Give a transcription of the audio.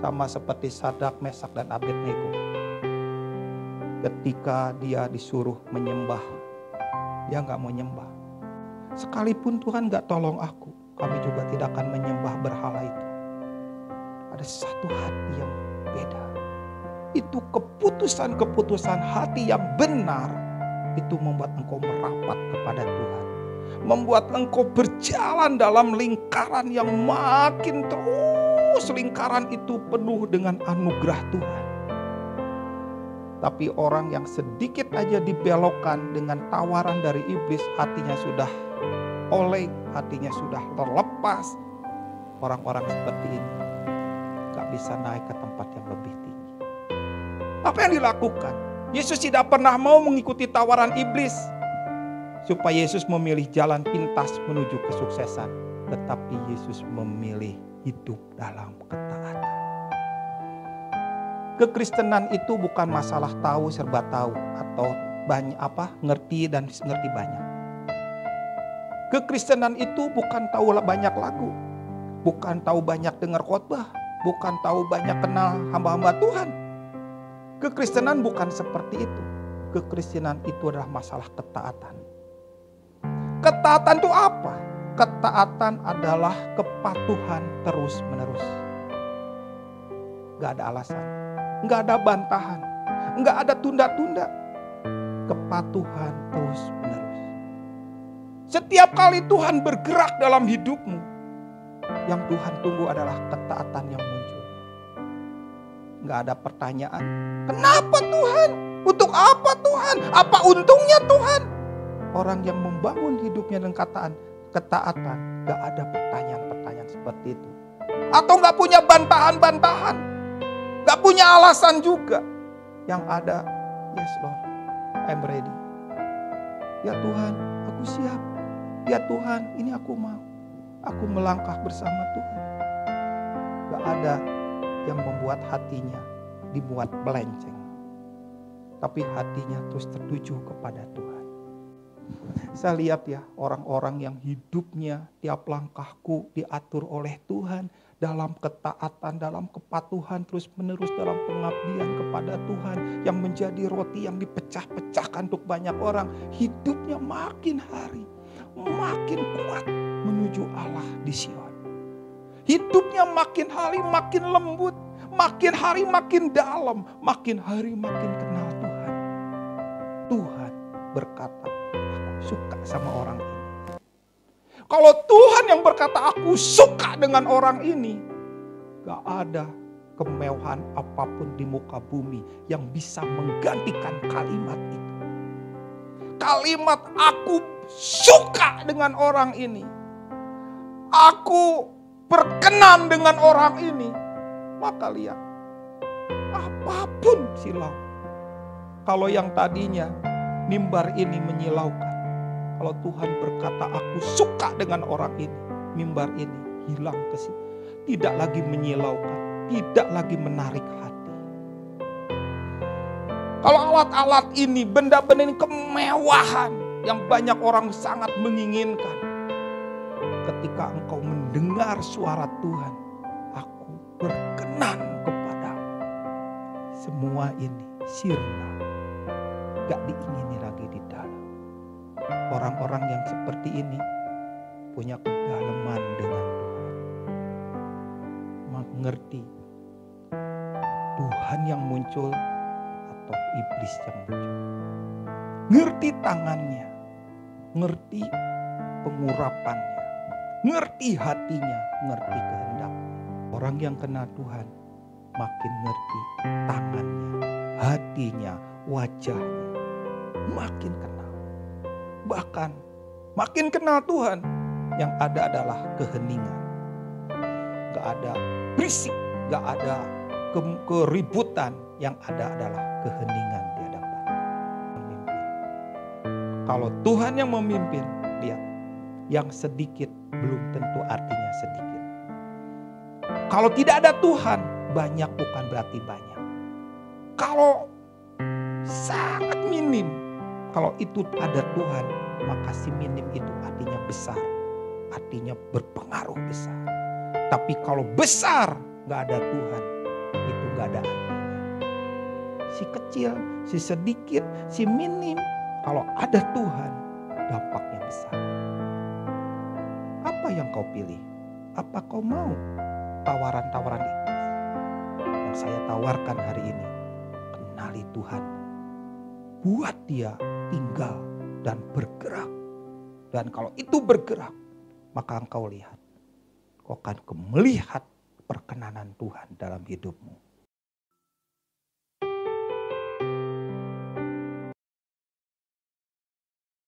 Sama seperti Sadrak, Mesak, dan Abednego. Ketika dia disuruh menyembah, dia gak mau nyembah. Sekalipun Tuhan gak tolong aku, kami juga tidak akan menyembah berhala itu. Ada satu hati yang beda. Itu keputusan-keputusan hati yang benar. Itu membuat engkau merapat kepada Tuhan. Membuat engkau berjalan dalam lingkaran yang makin terus. Lingkaran itu penuh dengan anugerah Tuhan. Tapi orang yang sedikit aja dibelokkan dengan tawaran dari iblis, hatinya sudah oleng, hatinya sudah terlepas. Orang-orang seperti ini gak bisa naik ke tempat yang lebih tinggi. Apa yang dilakukan? Yesus tidak pernah mau mengikuti tawaran iblis supaya Yesus memilih jalan pintas menuju kesuksesan. Tetapi Yesus memilih hidup dalam ketaatan. Kekristenan itu bukan masalah tahu serba tahu atau banyak ngerti dan ngerti banyak. Kekristenan itu bukan tahu banyak lagu, bukan tahu banyak dengar khotbah, bukan tahu banyak kenal hamba-hamba Tuhan. Kekristenan bukan seperti itu. Kekristenan itu adalah masalah ketaatan. Ketaatan itu apa? Ketaatan adalah kepatuhan terus-menerus. Gak ada alasan. Nggak ada bantahan, nggak ada tunda-tunda. Kepatuhan terus menerus. Setiap kali Tuhan bergerak dalam hidupmu, yang Tuhan tunggu adalah ketaatan yang muncul. Nggak ada pertanyaan, kenapa Tuhan? Untuk apa Tuhan? Apa untungnya Tuhan? Orang yang membangun hidupnya dengan ketaatan, nggak ada pertanyaan-pertanyaan seperti itu. Atau nggak punya bantahan-bantahan. Gak punya alasan juga. Yang ada, yes Lord, I'm ready. Ya Tuhan, aku siap. Ya Tuhan, ini aku mau. Aku melangkah bersama Tuhan. Gak ada yang membuat hatinya dibuat melenceng. Tapi hatinya terus tertuju kepada Tuhan. Saya lihat ya, orang-orang yang hidupnya tiap langkahku diatur oleh Tuhan. Dalam ketaatan, dalam kepatuhan, terus menerus dalam pengabdian kepada Tuhan. Yang menjadi roti yang dipecah-pecahkan untuk banyak orang. Hidupnya makin hari, makin kuat menuju Allah di Sion. Hidupnya makin hari makin lembut. Makin hari makin dalam. Makin hari makin kenal Tuhan. Tuhan berkata, aku suka sama orang ini. Kalau Tuhan yang berkata aku suka dengan orang ini, gak ada kemewahan apapun di muka bumi yang bisa menggantikan kalimat itu. Kalimat aku suka dengan orang ini, aku berkenan dengan orang ini. Maka lihat, apapun silau. Kalau yang tadinya mimbar ini menyilaukan, kalau Tuhan berkata aku suka dengan orang ini, mimbar ini hilang ke sini. Tidak lagi menyilaukan, tidak lagi menarik hati. Kalau alat-alat ini, benda-benda ini kemewahan yang banyak orang sangat menginginkan. Ketika engkau mendengar suara Tuhan, aku berkenan kepadamu. Semua ini sirna, gak diingini lagi di dalam. Orang-orang yang seperti ini punya kedalaman dengan Tuhan. Mengerti Tuhan yang muncul atau iblis yang muncul. Ngerti tangannya, ngerti pengurapannya, ngerti hatinya, ngerti kehendaknya. Orang yang kenal Tuhan makin ngerti tangannya, hatinya, wajahnya, makin kenal. Bahkan makin kenal Tuhan, yang ada adalah keheningan. Gak ada berisik, gak ada keributan, yang ada adalah keheningan di hadapan pemimpin. Kalau Tuhan yang memimpin, lihat, yang sedikit belum tentu artinya sedikit. Kalau tidak ada Tuhan, banyak bukan berarti banyak. Kalau sangat minim, kalau itu ada Tuhan, maka si minim itu artinya besar. Artinya berpengaruh besar. Tapi kalau besar gak ada Tuhan, gak ada artinya. Si kecil, si sedikit, si minim. Kalau ada Tuhan, dampaknya besar. Apa yang kau pilih? Apa kau mau tawaran-tawaran iblis? Yang saya tawarkan hari ini, kenali Tuhan. Buat dia tinggal dan bergerak. Dan kalau itu bergerak, maka engkau lihat, kau akan melihat perkenanan Tuhan dalam hidupmu.